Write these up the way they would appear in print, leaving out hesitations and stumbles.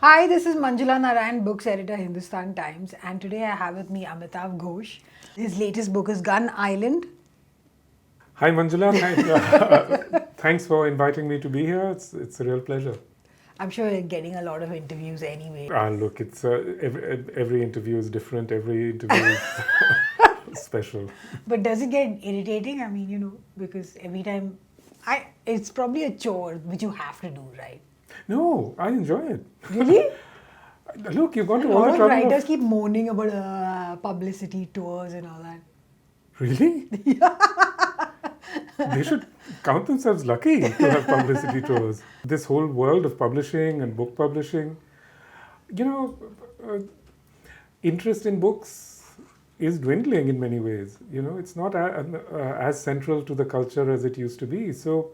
Hi, this is Manjula Narayan, books editor, Hindustan Times, and today I have with me Amitav Ghosh. His latest book is Gun Island. Hi Manjula, thanks for inviting me to be here. It's a real pleasure. I'm sure you're getting a lot of interviews anyway. Look, it's every interview is different. Every interview is special. But does it get irritating? I mean, because every time, it's probably a chore which you have to do, right? No, I enjoy it. Really? Look, you've gone A to all lot the of trouble writers of keep moaning about publicity tours and all that. really. They should count themselves lucky to have publicity tours. This whole world of publishing and book publishing, you know, interest in books is dwindling in many ways. It's not as central to the culture as it used to be. So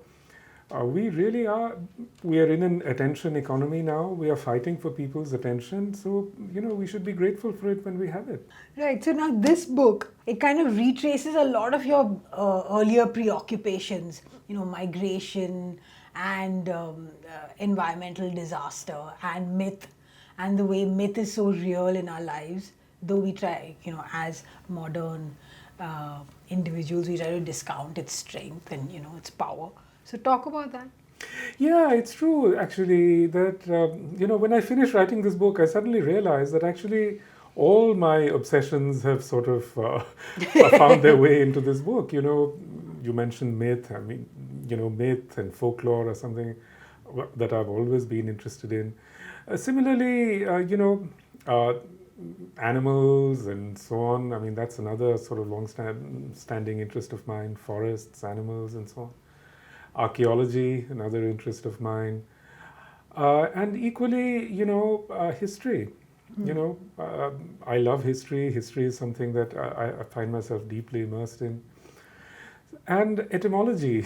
we really are. We are in an attention economy now. We are fighting for people's attention. So we should be grateful for it when we have it. Right. So now this book, it kind of retraces a lot of your earlier preoccupations, migration and environmental disaster and myth, and the way myth is so real in our lives. Though we try, as modern individuals, we try to discount its strength and, its power. So talk about that. Yeah, it's true actually that when I finished writing this book, I suddenly realized that actually all my obsessions have sort of found their way into this book. You mentioned myth. I mean, myth and folklore are something that I've always been interested in. Similarly, animals and so on. I mean, that's another sort of long-standing interest of mine. Forests, animals, and so on. Archaeology, another interest of mine, and equally, history. I love history. History is something that I find myself deeply immersed in, and etymology.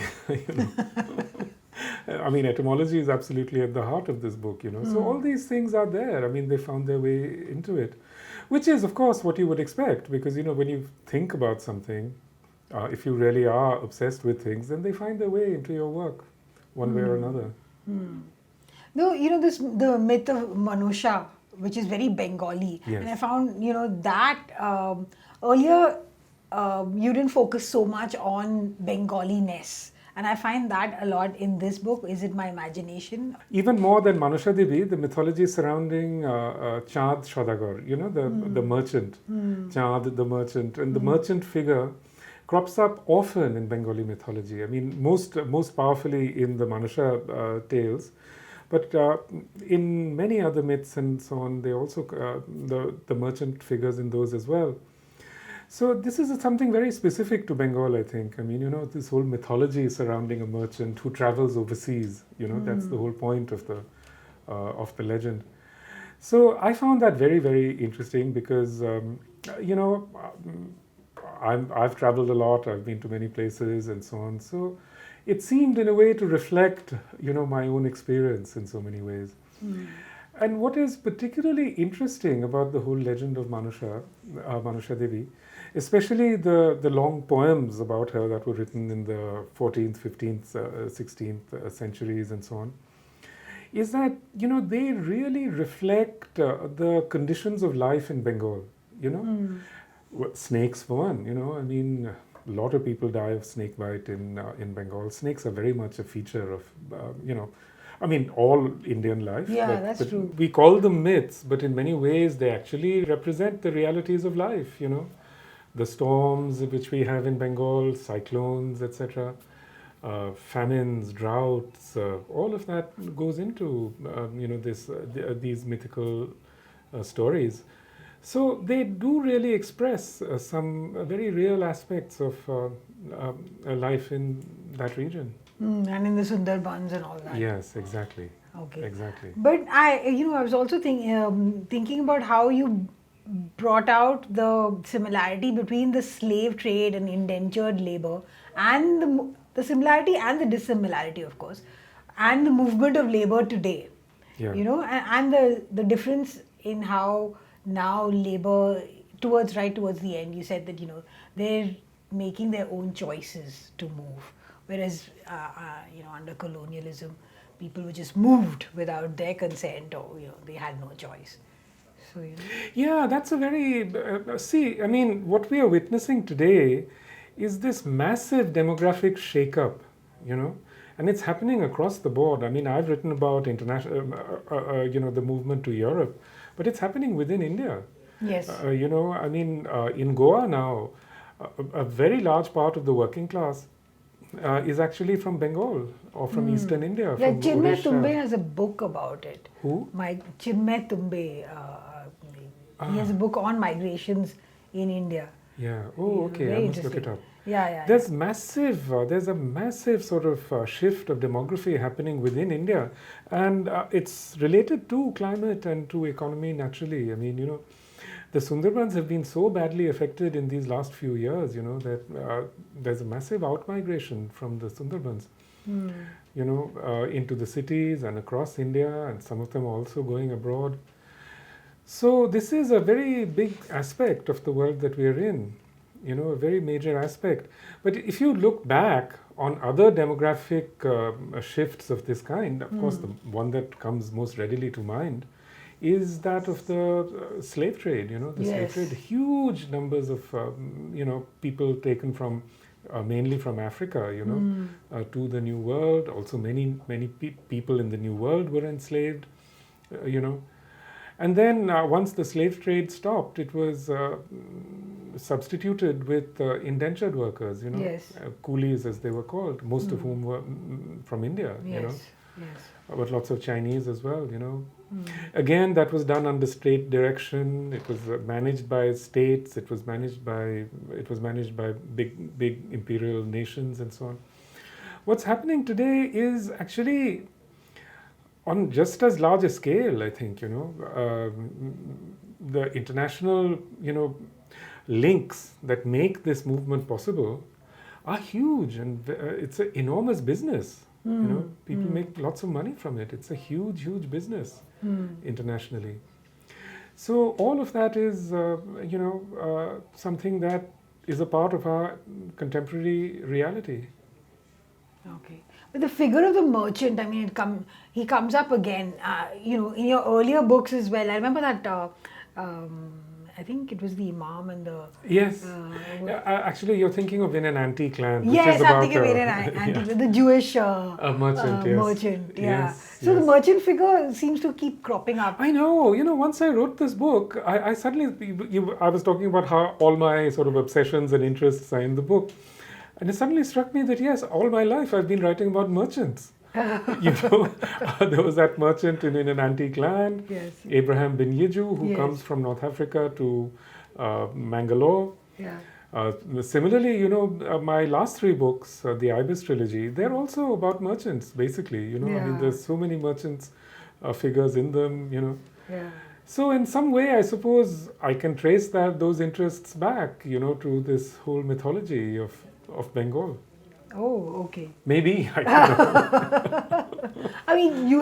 I mean, etymology is absolutely at the heart of this book. So all these things are there. I mean, they found their way into it, which is, of course, what you would expect, because when you think about something. If you really are obsessed with things, then they find their way into your work, one way or another. No, the myth of Manusha, which is very Bengali, Yes. and I found that earlier you didn't focus so much on Bengali-ness, and I find that a lot in this book. Is it my imagination? Even more than Manusha Devi, the mythology surrounding Chand Shadagar, the merchant, Chand the merchant, and the merchant figure crops up often in Bengali mythology. I mean, most powerfully in the Manusha tales, but in many other myths and so on, they also the merchant figures in those as well. So this is something very specific to Bengal, I think. I mean, this whole mythology surrounding a merchant who travels overseas. That's the whole point of the legend. So I found that very, very interesting because I've traveled a lot. I've been to many places and so on. So it seemed in a way to reflect, my own experience in so many ways. And what is particularly interesting about the whole legend of Manusha Devi, especially the long poems about her that were written in the 14th, 15th, 16th centuries and so on, is that, they really reflect the conditions of life in Bengal, Snakes for one, I mean, a lot of people die of snake bite in Bengal. Snakes are very much a feature of, I mean, all Indian life. Yeah, that's true. We call them myths, but in many ways they actually represent the realities of life, The storms which we have in Bengal, cyclones, etc., famines, droughts, all of that goes into, these mythical stories. So they do really express some very real aspects of life in that region. And in the Sunderbans and all that. Yes, exactly. Okay. Exactly. But I was also thinking about how you brought out the similarity between the slave trade and indentured labor, and the similarity and the dissimilarity, of course, and the movement of labor today. Yeah. And the difference in how now labor towards the end, you said that they're making their own choices to move, whereas under colonialism, people were just moved without their consent, or they had no choice. So Yeah, that's a very see. I mean, what we are witnessing today is this massive demographic shakeup, and it's happening across the board. I mean, I've written about international, the movement to Europe, but it's happening within India. Yes. I mean, in Goa now, a very large part of the working class is actually from Bengal or from Eastern India. Yeah, from Chinmay Odisha. Tumbe has a book about it. Who? Chinmay Tumbe. He has a book on migrations in India. Yeah. Oh, okay. Very I must look it interesting. up. Yeah. There's a massive sort of shift of demography happening within India, and it's related to climate and to economy naturally. I mean, the Sunderbans have been so badly affected in these last few years, that there's a massive outmigration from the Sunderbans, into the cities and across India, and some of them are also going abroad. So this is a very big aspect of the world that we are in, a very major aspect. But if you look back on other demographic shifts of this kind, of course, the one that comes most readily to mind is that of the slave trade. The slave trade, huge numbers of people taken from mainly from Africa, to the New World. Also, many people in the New World were enslaved, And then once the slave trade stopped, it was substituted with indentured workers, Yes. Coolies as they were called, most of whom were from India, Yes. but lots of Chinese as well, Again, that was done under state direction. It was managed by states. It was managed by big imperial nations and so on. What's happening today is actually on just as large a scale, I think, the international, links that make this movement possible are huge, and it's an enormous business. People make lots of money from it. It's a huge business internationally. So all of that is, something that is a part of our contemporary reality. Okay. But the figure of the merchant, I mean, he comes up again, in your earlier books as well. I remember that, I think it was the Imam and the... Yes. Actually, you're thinking of In an Antique Land. Which Yes, is I'm about, thinking of In an Antique Land, the Jewish merchant, yes. merchant, yeah. Yes, So yes. the merchant figure seems to keep cropping up. I know. Once I wrote this book, I suddenly, I was talking about how all my sort of obsessions and interests are in the book. And it suddenly struck me that, yes, all my life I've been writing about merchants. There was that merchant in an Antique Land, Yes. Abraham bin Yiju, who Yes. comes from North Africa to Mangalore. Yeah. Similarly, my last three books, the Ibis trilogy, they're also about merchants, basically. I mean, Yeah. there's so many merchants figures in them, Yeah. So in some way, I suppose I can trace those interests back, to this whole mythology of Bengal. Oh, okay. Maybe, I don't know. I mean, you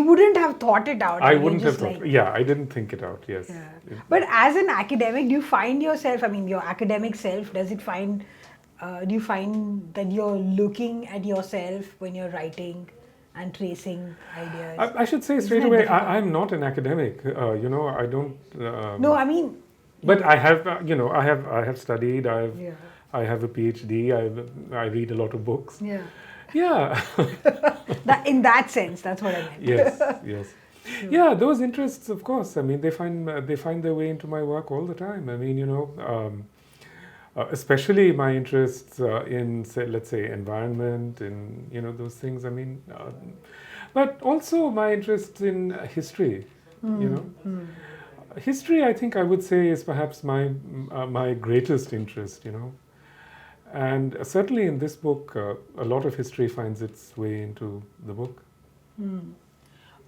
wouldn't have thought it out. I mean, wouldn't have just thought. like- Yeah, I didn't think it out, yes. Yeah. But as an academic, do you find yourself, I mean, your academic self, do you find that you're looking at yourself when you're writing and tracing ideas? I should say Isn't straight that away, difficult? I'm not an academic. I don't. No, I mean, But I have, I have studied. yeah. I have a PhD. I read a lot of books. Yeah. Yeah. In that sense, that's what I meant. Yes. Yeah, those interests, of course. I mean, they find their way into my work all the time. I mean, especially my interests in, say, let's say, environment and those things. I mean, but also my interests in history. History, I think I would say, is perhaps my greatest interest. And certainly in this book, a lot of history finds its way into the book.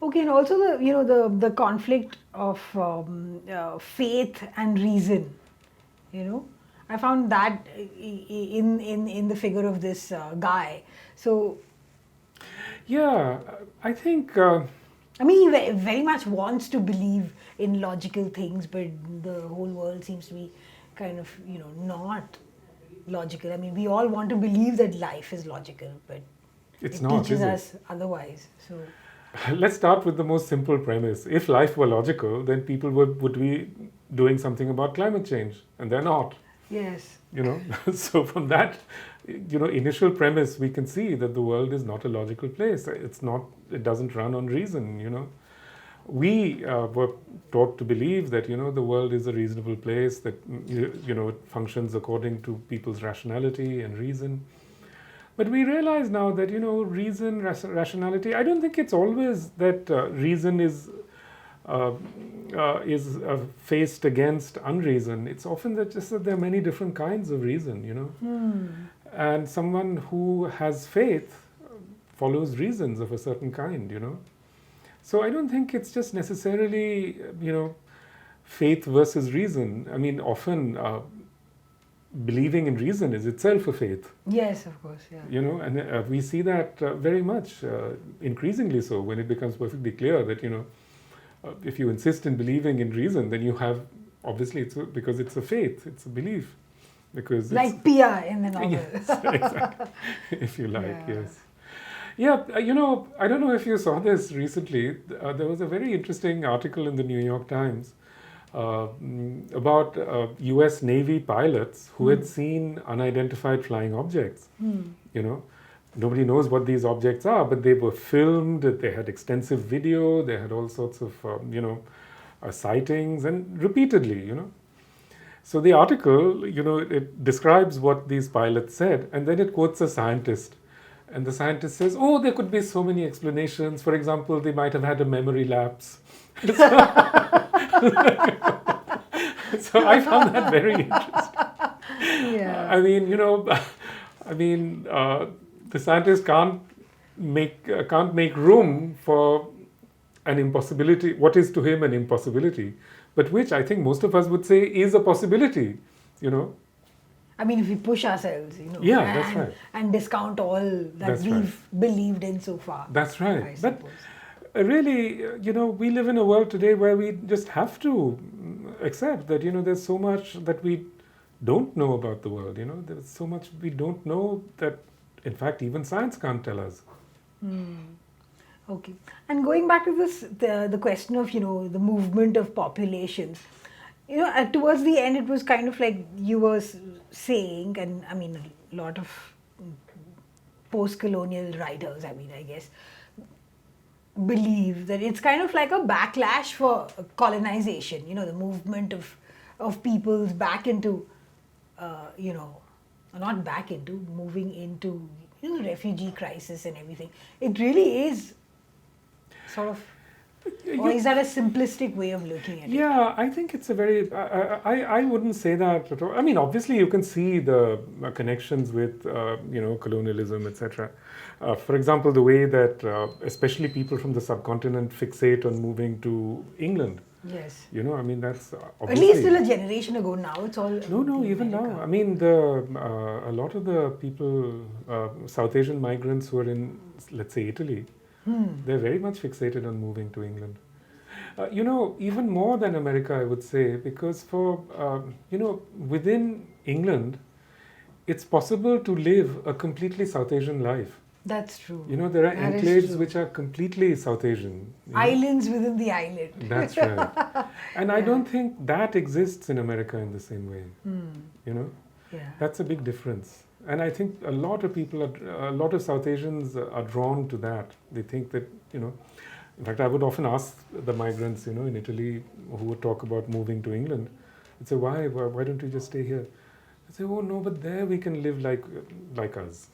Okay, and also the conflict of faith and reason. I found that in the figure of this guy. So, Yeah, I think. I mean, he very much wants to believe in logical things, but the whole world seems to be kind of not. logical. I mean, we all want to believe that life is logical, but It's it not, teaches is it? us otherwise. So, Let's start with the most simple premise. If life were logical, then people would be doing something about climate change, and they're not. yes. You know, so from that, initial premise, we can see that the world is not a logical place. It's not. It doesn't run on reason. We were taught to believe that the world is a reasonable place, that it functions according to people's rationality and reason. But we realize now that reason, rationality. I don't think it's always that reason is faced against unreason. It's often that there are many different kinds of reason. And someone who has faith follows reasons of a certain kind. So I don't think it's just necessarily faith versus reason. I mean, often believing in reason is itself a faith. Yes, of course. Yeah. And we see that very much, increasingly so, when it becomes perfectly clear that if you insist in believing in reason, then you have, obviously, because it's a faith, it's a belief, because like Pia in the novel. yes, exactly, if you like, yes. Yeah, I don't know if you saw this recently. There was a very interesting article in the New York Times about US Navy pilots who had seen unidentified flying objects. Nobody knows what these objects are, but they were filmed, they had extensive video, they had all sorts of, sightings, and repeatedly, So the article, it describes what these pilots said, and then it quotes a scientist. And the scientist says, oh, there could be so many explanations. For example, they might have had a memory lapse. So I found that very interesting. Yeah. The scientist can't make room for an impossibility, what is to him an impossibility, but which I think most of us would say is a possibility, I mean, if we push ourselves, Yeah, that's right. and discount all that That's we've believed in so far. That's right. I But suppose. really, we live in a world today where we just have to accept that, there's so much that we don't know about the world, there's so much we don't know that, in fact, even science can't tell us. Okay. And going back to this, the question of, the movement of populations, towards the end, it was kind of like you were saying, and I mean, a lot of post-colonial writers, I guess, believe that it's kind of like a backlash for colonization, the movement of peoples back into, not back into, moving into, the refugee crisis and everything. It really is sort of, or is that a simplistic way of looking at it? Yeah, I think it's a very, I wouldn't say that at all. I mean, obviously you can see the connections with, colonialism, etc. For example, the way that especially people from the subcontinent fixate on moving to England. Yes. That's obviously... At least till a generation ago. Now it's all... No, even America. now. I mean, a lot of the people, South Asian migrants who are in, let's say, Italy, they're very much fixated on moving to England. Even more than America, I would say, because for, within England, it's possible to live a completely South Asian life. That's true. There are That is enclaves true. which are completely South Asian. Islands within the island. That's right. And I don't think that exists in America in the same way. Yeah. That's a big difference. And I think a lot of South Asians are drawn to that. They think that, in fact, I would often ask the migrants, in Italy, who would talk about moving to England. I'd say, why don't you just stay here? I'd say, oh no, but there we can live like us.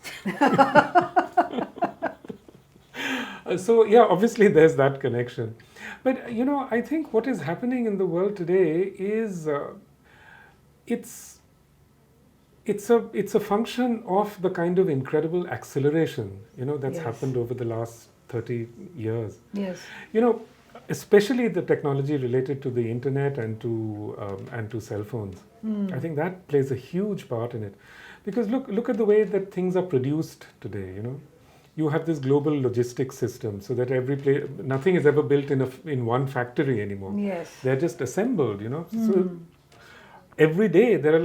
So yeah, obviously there's that connection. But, I think what is happening in the world today is, it's a function of the kind of incredible acceleration, that's Yes. happened over the last 30 years. Yes. Especially the technology related to the internet and to cell phones. I think that plays a huge part in it. Because look at the way that things are produced today, You have this global logistics system so that nothing is ever built in one factory anymore. Yes. They're just assembled, So every day there are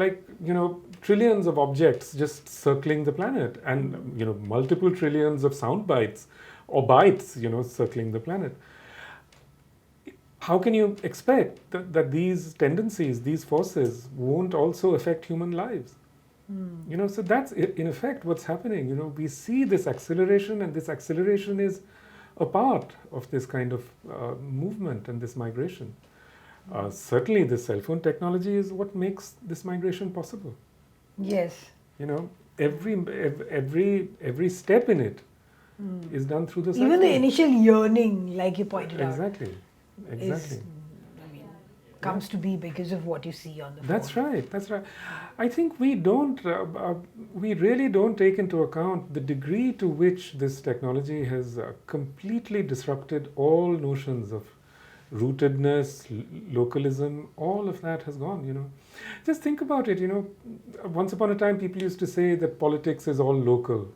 trillions of objects just circling the planet, and multiple trillions of sound bites or bytes, circling the planet. How can you expect that these tendencies, these forces, won't also affect human lives? So that's in effect what's happening. We see this acceleration, and this acceleration is a part of this kind of movement and this migration. Certainly, the cell phone technology is what makes this migration possible. Yes. Every step in it is done through the cell Even phone. the initial yearning, like you pointed out, Exactly. comes to be because of what you see on the phone. That's right. I think we really don't take into account the degree to which this technology has completely disrupted all notions of rootedness, localism. All of that has gone. Just think about it. Once upon a time, people used to say that politics is all local.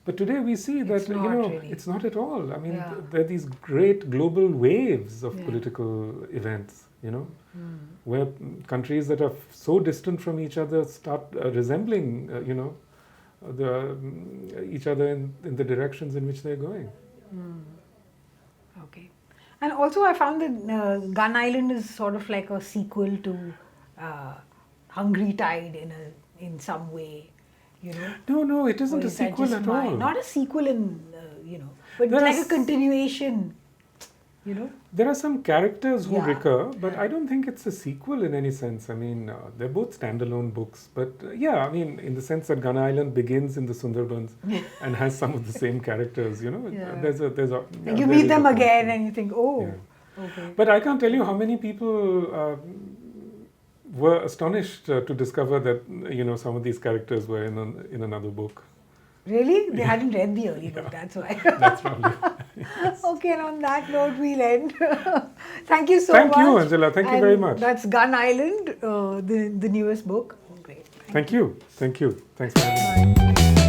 But today we see that It's not really. it's not at all. I mean, there are these great global waves of political events, where countries that are so distant from each other start resembling, each other in the directions in which they're going. Okay. And also, I found that Gun Island is sort of like a sequel to Hungry Tide in some way. No, it isn't Or a is that sequel just at all. Not a sequel but There like are a continuation, There are some characters who Yeah. recur, but I don't think it's a sequel in any sense. I mean, they're both standalone books, but in the sense that Gun Island begins in the Sunderbans and has some of the same characters. Yeah. There's a Like you there meet is them a again connection. and you think, oh, Yeah. okay. But I can't tell you how many people were astonished to discover that some of these characters were in another book. Really? They hadn't read the early book, that's why. That's probably. Okay, and on that note, we'll end. Thank you so Thank much. you, Angela. Thank you very And much. That's Gun Island, the newest book. Great. Thank you. Thanks for having me. Bye.